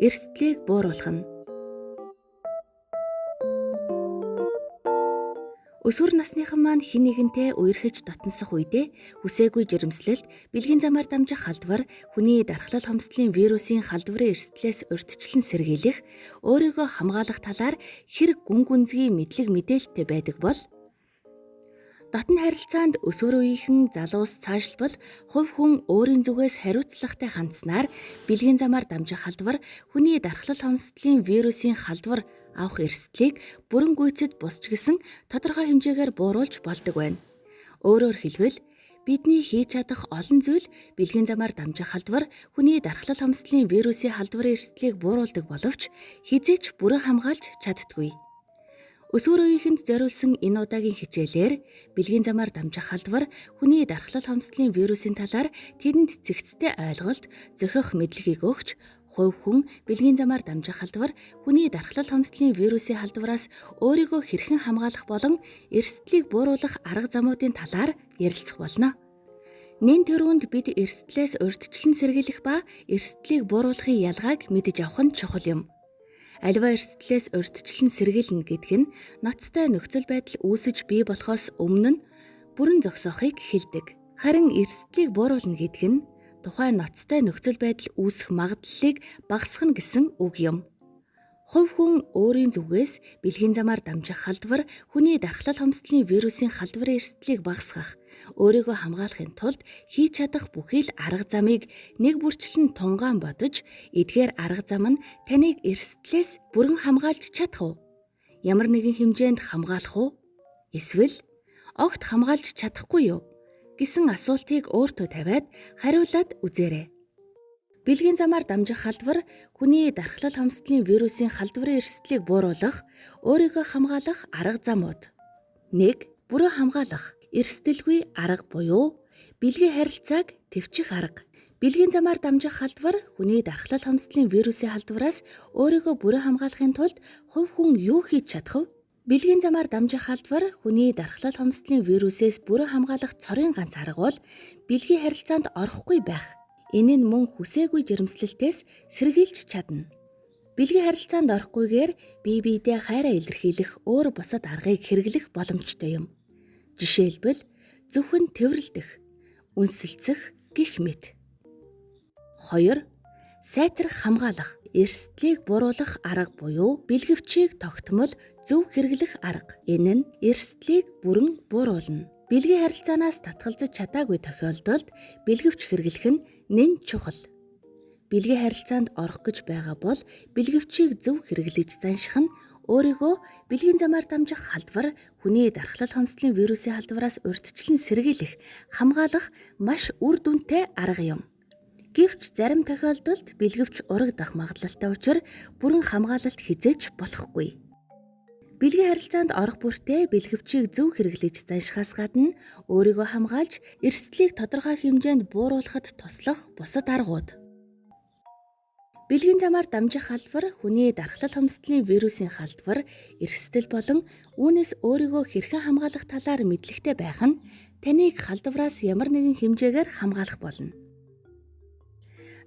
Эрсдлийг бууруулах нь. Өсвөр насныхан маань хэн нэгэнтэй үерхэж дотносох үедээ хүсээгүй жирэмслэлт, бэлгийн замаар дамжих халдвар, хүний дархлал хомсдлын вирусын халдварын эрсдлээс урьдчилан сэргийлэх, өөрийгөө хамгаалах талаар хэрэг гүн гүнзгий мэдлэг мэдээлэлтэй байдаг бол дотн харилцаанд өсвөр үеийнхэн залуус цаашлбал хувь хүн өөрийн зүгээс хариуцлагатай хандсанаар бэлгийн замаар дамжих халдвар, хүний дархлал хомсдлын вирусын халдвар авах эрсдлийг бүрэн гүйцэд бусч гисэн тодорхой хэмжээгээр бууруулж болдог байна. Өөрөөр хэлбэл бидний хийж чадах олон зүйл бэлгийн замаар дамжих халдвар, хүний дархлал хомсдлын вирусын халдварын эрсдлийг бууруулдаг боловч хизээч бүрэн хамгаалж чаддаггүй. Өсвөр үеийнхэнд зориулсан энэ удаагийн хичээлээр бэлгийн замаар дамжих халдвар, хүний дархлал хомсдлын вирусын талаар тэдэнд цэгцтэй ойлголт, зохиох мэдлэгийг өгч, хувь хүн бэлгийн замаар дамжих халдвар, хүний дархлал хомсдлын вирусын халдвараас өөрийгөө хэрхэн хамгаалах болон эрсдлийг бууруулах арга замуудын талаар ярилцах болно. Нэн төрөнд бид эрсдлээс урьдчилан сэргийлэх ба эрсдлийг бууруулахын ялгааг мэдэж авах нь чухал юм. Аливаа эрсдлээс урьдчилан сэргийлнэ гэдэг нь ноцтой нөхцөл байдал үүсэж бий болохоос өмнө нь бүрэн зогсоохыг хэлдэг. Харин эрсдлийг бууруулна гэдэг нь тухайн ноцтой нөхцөл байдал үүсэх магадлалыг багасгах гэсэн үг юм. Хувь хүн өөрийн зүгээс бэлгийн замаар дамжих халдвар, хүний дархлал хомсдлын вирусын халдварын эрсдлийг багасгах, өөрийгөө хамгаалахын тулд хийж чадах бүхий л арга замыг нэг бүрчлэн тунгаан бодож, эдгээр арга зам нь таныг эрсдлээс бүрэн хамгаалж чадах уу? Ямар нэгэн хэмжээнд хамгаалах уу? Эсвэл огт хамгаалж чадахгүй юу? Гэсэн асуултыг өөртөө тавиад хариулаад үзээрэй. Бэлгийн замаар дамжих халдвар, хүний дархлал хомсдлын вирусын халдварын эрсдлийг бууруулах, өөрийгөө хамгаалах арга замууд. 1. Бүрэн хамгаалах. Эрсдэлгүй арга буюу бэлгийн харилцааг төвчих арга. Бэлгийн замаар дамжих халдвар, хүний дархлал хомсдлын вирусын халдвараас өөрийгөө бүрэн хамгаалахын тулд хувь хүн юу хийж чадах вэ? Бэлгийн замаар дамжих халдвар, хүний дархлал хомсдлын вирусээс бүрэн хамгаалах цорын ганц арга бол бэлгийн харилцаанд орохгүй байх. Энэ нь мөн хүсээгүй жирэмслэлтээс сэргийлж чадна. Бэлгийн харилцаанд орохгүйгээр бие биедээ хайраа илэрхийлэх өөр бусад аргыг хэрэглэх боломжтой юм. Жишээлбэл зөвхөн тэврэлдэх, үнсэлцэх гэх мэт. 2. Сайтрах хамгаалах. Эрсдлийг бууруулах арга буюу бэлгэвчийг тогтмол зөв хэрэглэх арга. Энэ нь эрсдлийг бүрэн бууруулна. Бэлгийн харилцаанаас татгалзаж чадаагүй тохиолдолд бэлгэвч хэрэглэх нь нэн чухал. Бэлгийн харилцаанд орох гэж байгаа бол бэлгэвчийг зөв хэрэглэж занших нь өөрийгөө бэлгийн замаар дамжих халдвар, хүний дархлал хомсдлын вирусын халдвараас урьдчилан сэргийлэх, хамгаалах маш үр дүнтэй арга юм. Гэвч зарим тохиолдолд бэлгэвч урагдах магадлалтай учраас бүрэн хамгаалалт хизээч болохгүй. Бэлгийн харилцаанд орох бүртээ бэлгэвчийг зөв хэрэглэж заншихаас гадна өөрийгөө хамгаалж эрсдлийг тодорхой хэмжээнд бууруулахад туслах бусад аргууд. Бэлгийн замаар дамжих халдвар, хүний дархлал хомсдлын вирусын халдвар, эрсдэл болон үүнээс өөрийгөө хэрхэн хамгаалах талаар мэдлэгтэй байх нь таныг халдвараас ямар нэгэн хэмжээгээр хамгаалах болно.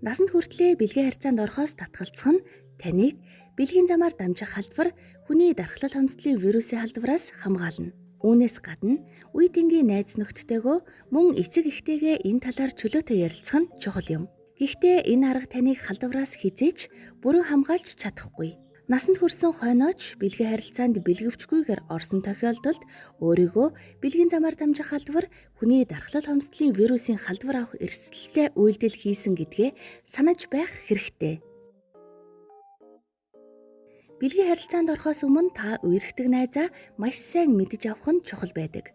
Насанд хүртлээр бэлгийн харилцаанд орохоос татгалзах нь таныг бэлгийн замаар дамжих халдвар, хүний дархлал хомсдлын вирусын халдвараас хамгаална. Үүнээс гадна үе тэнгийн найз нөхдөдтэйгөө мөн эцэг эхтэйгээ энэ талаар чөлөөтэй ярилцах нь чухал юм. Гэхдээ энэ арга таныг халдвараас хизээч бүрэн хамгаалж чадахгүй. Насанд хүрсэн хойнооч бэлгийн харилцаанд бэлгэвчгүйгээр орсон тохиолдолд өөрийгөө бэлгийн замаар дамжих халдвар, хүний дархлал хомсдлын вирусын халдвар авах эрсдэлтэй үйлдэл хийсэн гэдгээ санаж байх хэрэгтэй. Бэлгийн харилцаанд орохоос өмнө та үерхдэг найзаа маш сайн мэдэж авах нь чухал байдаг.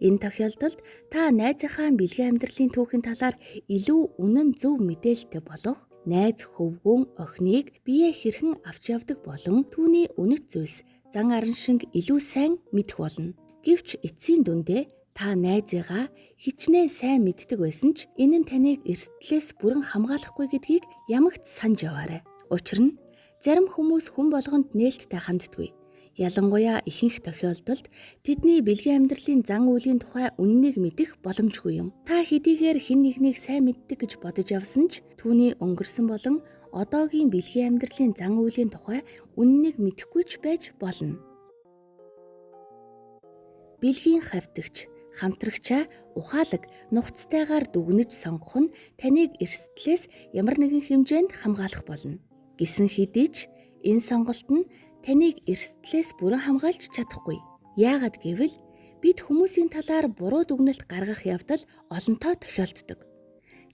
Энэ тохиолдолд та найзынхаа бэлгийн амьдралын түүхийн талаар илүү үнэн зөв мэдээлэлтэй болох, найз хөвгүүн охиныг бие хэрхэн авч явдаг болон түүний үнэт зүйлс зан аран шиг илүү сайн мэдэх болно. Гэвч эцсийн дүндээ та найзыгаа хичнээн сайн мэддэг байсан ч энэ нь таныг эрсдлээс бүрэн хамгаалахгүй гэдгийг ямагт санаж яваарай. Учир нь зарим хүмүүс хүн болгонд нээлттэй ханддаггүй. Ялангуяа ихэнх тохиолдолд тэдний бэлгийн амьдралын зан үйлийн тухай үннийг мэдэх боломжгүй юм. Та хэдийгээр хэн нэгнийг сайн мэддэг гэж бодож явсан ч түүний өнгөрсөн болон одоогийн бэлгийн амьдралын зан үйлийн тухай үннийг мэдэхгүй ч байж болно. Бэлгийн хавьтагч, хамтрагчаа ухаалаг, нухацтайгаар дүгнэж сонгох нь таныг эрсдлээс ямар нэгэн хэмжээнд хамгаалах болно. Гэсэн хэдий ч энэ сонголт нь таныг эрсдлээс бүрэн хамгаалж чадахгүй. Яагаад гэвэл бид хүмүүсийн талаар буруу дүгнэлт гаргах явдал олонтоо тохиолддог.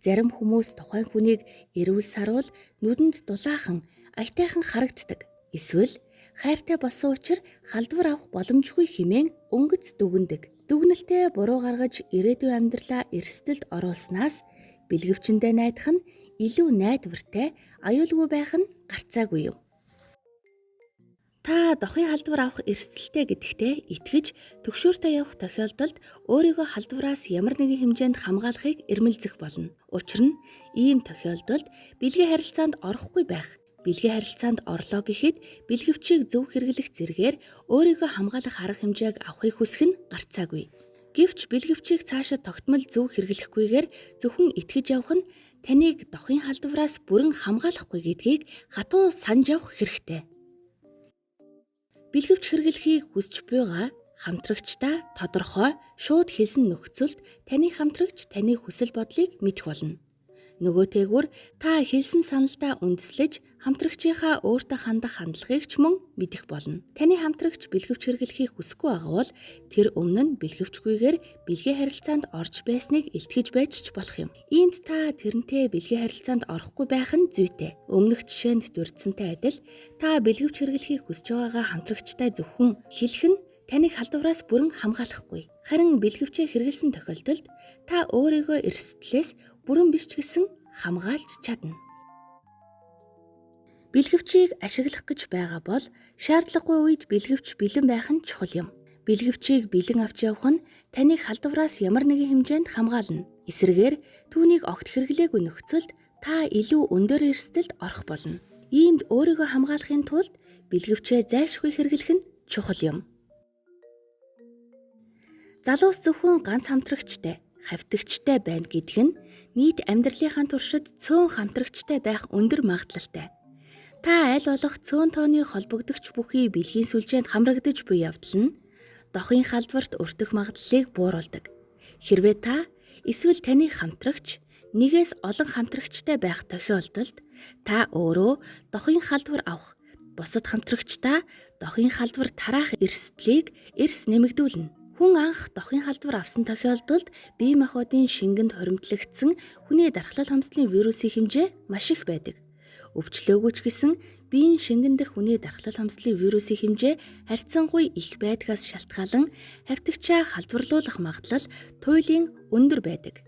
Зарим хүмүүс тухайн хүнийг эрүүл саруул, нүдэнд дулаахан, аятайхан харагддаг. Эсвэл хайртай болсон учраас халдвар авах боломжгүй хэмээн өнгөц дүгнэдэг. Дүгнэлтээ буруу гаргаж ирээдүйн амьдралаа эрсдэлд оруулснаас бэлгэвчэндээ найдах нь илүү найдвартай, аюулгүй байх нь гарцаагүй юм. Та дохын халдвар авах эрсдэлтэй гэдэгтээ итгэж төгшөөртөө явах тохиолдолд өөрийгөө халдвараас ямар нэгэн хэмжээнд хамгаалахыг эрмэлзэх болно. Учир нь ийм тохиолдолд бэлгийн харилцаанд орохгүй байх. Бэлгийн харилцаанд орлоо гэхэд бэлгэвчийг зөв хэрэглэх зэргээр өөрийгөө хамгаалах арга хэмжээг авахыг хүсэх нь гарцаагүй. Гэвч бэлгэвчийг цаашаа тогтмол зөв хэрэглэхгүйгээр зөвхөн итгэж явах нь таныг дохын халдвараас бүрэн хамгаалахгүй гэдгийг хатуу санаж явах хэрэгтэй. Бэлгэвч хэрэглэхийг хүсч буйгаа хамтрагчдаа тодорхой, шууд хэлсэн нөхцөлд таны хамтрагч таны хүсэл бодлыг мэдэх болно. Нөгөөтэйгүр та хэлсэн саналдаа үндэслэж хамтрагчийнхаа өөртөө хандах хандлагыг ч мөн мэдэх болно. Таны хамтрагч бэлгэвч хэрэглэхийг хүсэхгүй байгаа бол тэр өмнө нь бэлгэвчгүйгээр бэлгийн харилцаанд орж байсныг илтгэж байж ч болох юм. Иймд та тэрнтэй бэлгийн харилцаанд орохгүй байх нь зүйтэй. Өмнөх жишээнд дурдсантай адил та бэлгэвч хэрэглэхийг хүсэж байгаагаа хамтрагчтай зөвхөн хэлэх нь таныг халдвараас бүрэн хамгаалахгүй. Харин бэлгэвчээ хэрэглэсэн тохиолдолд та өөрийгөө эрсдлээс бүрэн биш ч гэсэн хамгаалж чадна. Бэлгэвчийг ашиглах гэж байгаа бол шаардлагагүй үед бэлгэвч бэлэн байх нь чухал юм. Бэлгэвчийг бэлэн авч явах нь таныг халдвараас ямар нэгэн хэмжээнд хамгаална. Эсрэгээр түүнийг огт хэрэглээгүй нөхцөлд та илүү өндөр эрсдэлд орох болно. Иймд өөрийгөө хамгаалахын тулд бэлгэвчээ зайлшгүй хэрэглэх нь чухал юм. Залуус зөвхөн ганц хамтрагчтай, хавьтагчтай байна гэдэг нь нийт амьдралынхаа туршид цөөн хамтрагчтай байх өндөр магадлалтай. Та аль болох цөөн тооны холбогдогч бүхий бэлгийн сүлжээнд хамрагдаж буй явдал нь дохын халдварт өртөх магадлалыг бууруулдаг. Хэрвээ та эсвэл таны хамтрагч нэгээс олон хамтрагчтай байх тохиолдолд та өөрөө дохын халдвар авах, бусад хамтрагчдаа дохын халдвар тараах эрсдлийг эрс нэмэгдүүлнэ. Хүн анх дохын халдвар авсан тохиолдолд бие махбодын шингэнд хоримтлагдсан хүний дархлал хамсалын вирусын хэмжээ маш их байдаг. Өвчлөөгүй ч гэсэн биеийн шингэн дэх хүний дархлал хамсалын вирусын хэмжээ харьцангуй их байдгаас шалтгаалan хавьтагчаа халдварлуулах магадлал туйлын өндөр байдаг.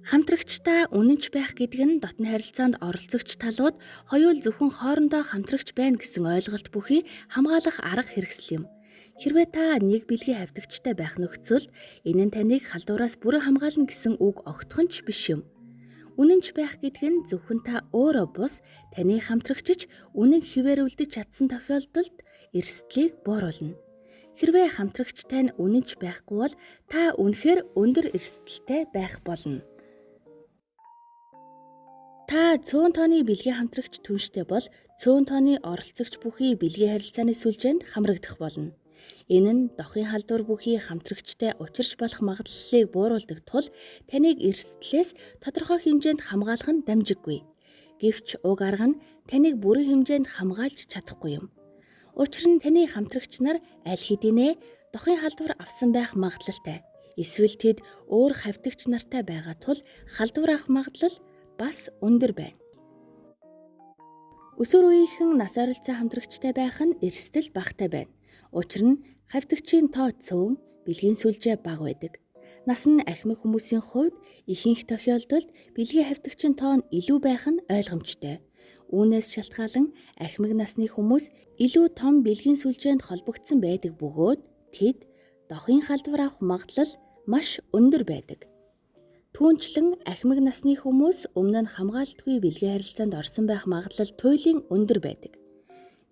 Хамтрагчтай үнэнч байх гэдэг нь дотны харилцаанд оролцогч талууд хоёул зөвхөн хоорондоо хамтрагч байна гэсэн ойлголт бүхий хамгаалах арга хэрэгсэл юм. Хэрвээ та нэг бэлгийн хавьтагчтай байх нөхцөлд энэ нь таныг халдвараас бүрэн хамгаална гэсэн үг огтхон ч биш юм. Үнэнч байх гэдэг нь зөвхөн та өөрөө бус таны хамтрагчич үнэн хിവэрүүлдэж чадсан тохиолдолд эрсдлийг бууруулна. Хэрвээ хамтрагчтай нь үнэнч байхгүй бол та үнэхээр өндөр эрсдэлтэй байх болно. Та цөөн тооны бэлгийн хамтрагч түнштэй бол цөөн тооны оролцогч бүхий бэлгийн харилцааны сүлжээнд хамрагдах болно. Энэ нь дохын халдвар бүхий хамтрагчтай учирч болох магадлалыг бууруулдаг тул таныг эрсдлээс тодорхой хэмжээнд хамгаалах нь дамжиггүй. Гэвч уг арга нь таныг бүрэн хэмжээнд хамгаалж чадахгүй юм. Учир нь таны хамтрагч нар аль хэдийнэ дохын халдвар авсан байх магадлалтай. Эсвэл тэд өөр хавьтагч нартай байгаа тул халдвар авах магадлал бас өндөр байна. Өсвөр үеийнхэн нас ойролцоо хамтрагчтай байх нь эрсдэл багатай байна. Учир нь хавьтагчийн тоо цөөн, бэлгийн сүлжээ бага байдаг. Нас нь ахмад хүмүүсийн хувьд ихэнх тохиолдолд бэлгийн хавьтагчийн тоо нь илүү байх нь ойлгомжтой. Үүнээс шалтгаалan ахмад насны хүмүүс илүү том бэлгийн сүлжээнд холбогдсон байдаг бөгөөд тэд дохын халдвар авах магадлал маш өндөр байдаг. Түүнчлэн ахмад насны хүмүүс өмнө нь хамгаалтгүй бэлгийн харилцаанд орсон байх магадлал туйлын өндөр байдаг.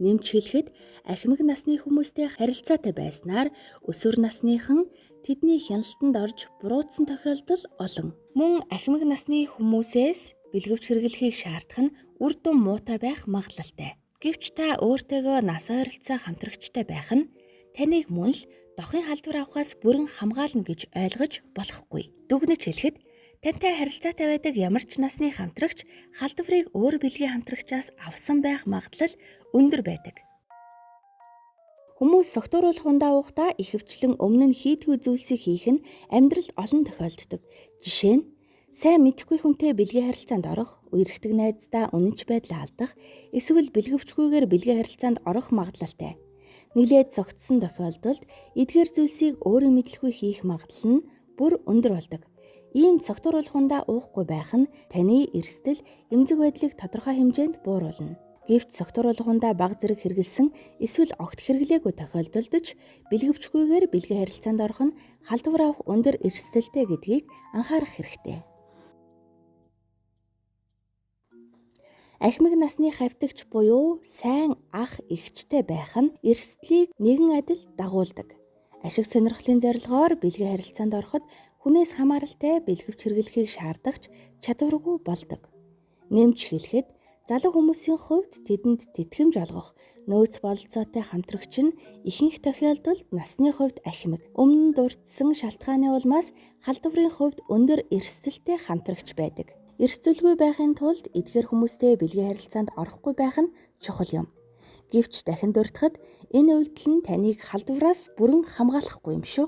Нэмж хэлэхэд ахимаг насны хүмүүстэй харилцаатай байснаар өсвөр насныхан тэдний хяналтанд орж буруутсан тохиолдол олон. Мөн ахимаг насны хүмүүсээс бэлгэвч хэрэглэхийг шаардах нь үр дүн муутай байх магадлалтай. Гэвч та өөртөөгөө нас ойролцоо хамтрагчтай байх нь таныг мөн л дохын халдвар авахаас бүрэн хамгаална гэж ойлгож болохгүй. Дүгнэж хэлэхэд тантай харилцаатай байдаг ямар ч насны хамтрагч халдварыг өөр бэлгийн хамтрагчаас авсан байх магадлал өндөр байдаг. Хүмүүс согтууруулах ундаа уухдаа ихэвчлэн өмнө нь хийдгүй зүйлсийг хийх нь амьдрал олон тохиолддог. Жишээ нь сайн мэдэхгүй хүнтэй бэлгийн харилцаанд орох, үерхдэг найздаа үнэнч байдлаа алдах, эсвэл бэлгэвчгүйгээр бэлгийн харилцаанд орох магадлалтай. Нилээд цогцсон тохиолдолд эдгээр зүйлсийг өөрийн мэдлгүй хийх магадлал нь бүр өндөр болдог. Ийм согтууруулах ундаа уухгүй байх нь таны эрсдэл, эмзэг байдлыг тодорхой хэмжээнд бууруулна. Гэвч согтууруулах ундаа бага зэрэг хэрэгэлсэн эсвэл огт хэрэглээгүй тохиолдолд ч бэлгэвчгүйгээр бэлгийн харилцаанд орох нь халдвар авах өндөр эрсдэлтэй гэдгийг анхаарах хэрэгтэй. Ахимаг насны хавьтагч буюу сайн ах эгчтэй байх нь эрсдлийг нэгэн адил дагуулдаг. Ашиг сонирхлын зорилгоор бэлгийн харилцаанд ороход хүнээс хамааралтай бэлгэвч хэрэглэхийг шаардагч чадваргүй болдог. Нэмж хэлэхэд залуу хүмүүсийн хувьд тэдэнд тэтгэмж олгох нөөц бололцоотой хамтрагч нь ихэнх тохиолдолд насны хувьд ахимаг. Өмнө нь дурдсан шалтгааны улмаас халдварын хувьд өндөр эрсдэлтэй хамтрагч байдаг. Эрсдэлгүй байхын тулд эдгээр хүмүүстэй бэлгийн харилцаанд орохгүй байх нь чухал юм. Гэвч дахин дуртахад энэ үйлдэл нь таныг халдвараас бүрэн хамгаалахгүй юм шүү.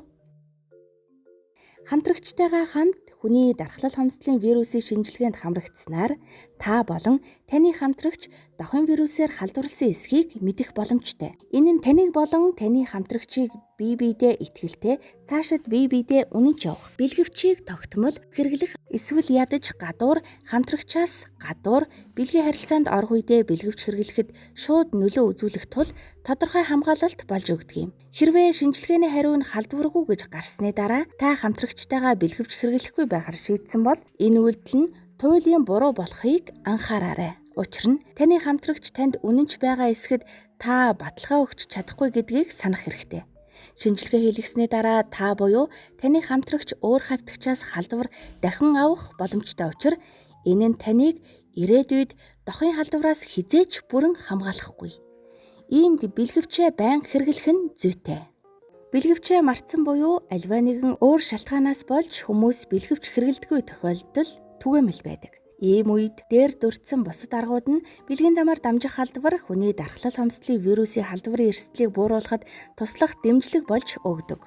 Хамтрагчтайгаа хамт хүний дархлал хомсдлын вирусын шинжилгээнд хамрагдсанаар та болон таны хамтрагч дохын вирусээр халдварласан эсхийг мэдэх боломжтой. Энэ нь таныг болон таны хамтрагчийг бие биедээ итгэлтэй цаашид бие биедээ үнэнч явах, бэлгэвчийг тогтмол хэрэглэх эсвэл ядаж гадуур хамтрагчаас гадуур бэлгийн харилцаанд орох үедээ бэлгэвч хэрэглэхэд шууд нөлөө үзүүлэх тул тодорхой хамгаалалт болж өгдөг юм. Хэрвээ шинжилгээний хариу нь халдваргүй гэж гарсны дараа та хамтрагчтайгаа бэлгэвч хэрэглэхгүй байхаар шийдсэн бол энэ үйлдэл нь туйлын буруу болохыг анхаараарай. Учир нь таны хамтрагч танд үнэнч байгаа эсэхэд та баталгаа өгч чадахгүй гэдгийг санах хэрэгтэй. Шинжилгээ хийлгэсний дараа та буюу таны хамтрагч өөр хавьтагчаас халдвар дахин авах боломжтой учраас энэ нь таныг ирээдүйд дохын халдвараас хизээч бүрэн хамгаалахгүй. Иймд бэлгэвчээ байнга хэрэглэх нь зүйтэй. Бэлгэвчээ мартсан буюу альва нэгэн өөр шалтгаанаас болж хүмүүс бэлгэвч хэрэглэдэггүй тохиолдол түгээмэл байдаг. Ийм үед дээр дурдсан бусад аргууд нь бэлгийн замаар дамжих халдвар хүний дархлал хомсдлын вирусын халдварын эрсдлийг бууруулахад туслах дэмжлэг болж өгдөг.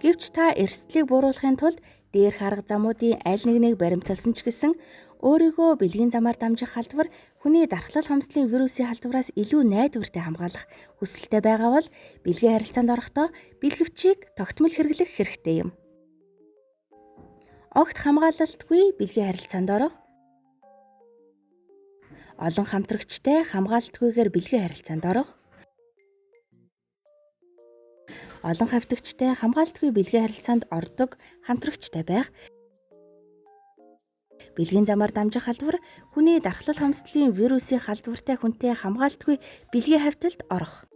Гэвч та эрсдлийг бууруулахын тулд дээрх арга замуудын аль нэгнийг баримталсан ч гэсэн өөрийгөө бэлгийн замаар дамжих халдвар хүний дархлал хомсдлын вирусын халдвараас илүү найдвартай хамгаалах хүсэлтэй байгаа бол бэлгийн харилцаанд орохдоо бэлгэвчийг тогтмол хэрэглэх хэрэгтэй юм. Огт хамгаалалтгүй бэлгийн харилцаанд орох, олон хамтрагчтай хамгаалтгүйгээр бэлгийн харилцаанд орох, олон хавьтагчтай хамгаалтгүй бэлгийн харилцаанд ордог хамтрагчтай байх, бэлгийн замаар дамжих халдвар хүний дархлал хомсдлын вирусын халдвартай хүнтэй хамгаалтгүй бэлгийн хавьталд орох.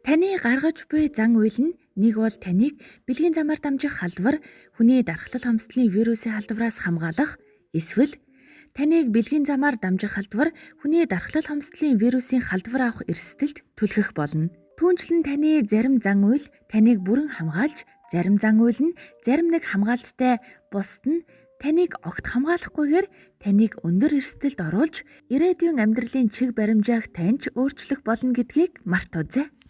Таны гаргаж буй зан үйл нь нэг бол таныг бэлгийн замаар дамжих халдвар хүний дархлал хомсдлын вирусын халдвараас хамгаалах, эсвэл таныг бэлгийн замаар дамжих халдвар хүний дархлал хомсдлын вирусын халдвар авах эрсдэлд түлхэх болно. Түүнчлэн таны зарим зан үйл таныг бүрэн хамгаалж, зарим зан үйл нь зарим нэг хамгаалттай бусд нь таныг огт хамгаалахгүйгээр таныг өндөр эрсдэлд оруулж, ирээдүйн амьдралын чиг баримжааг таньж өөрчлөх болно гэдгийг мартуузай.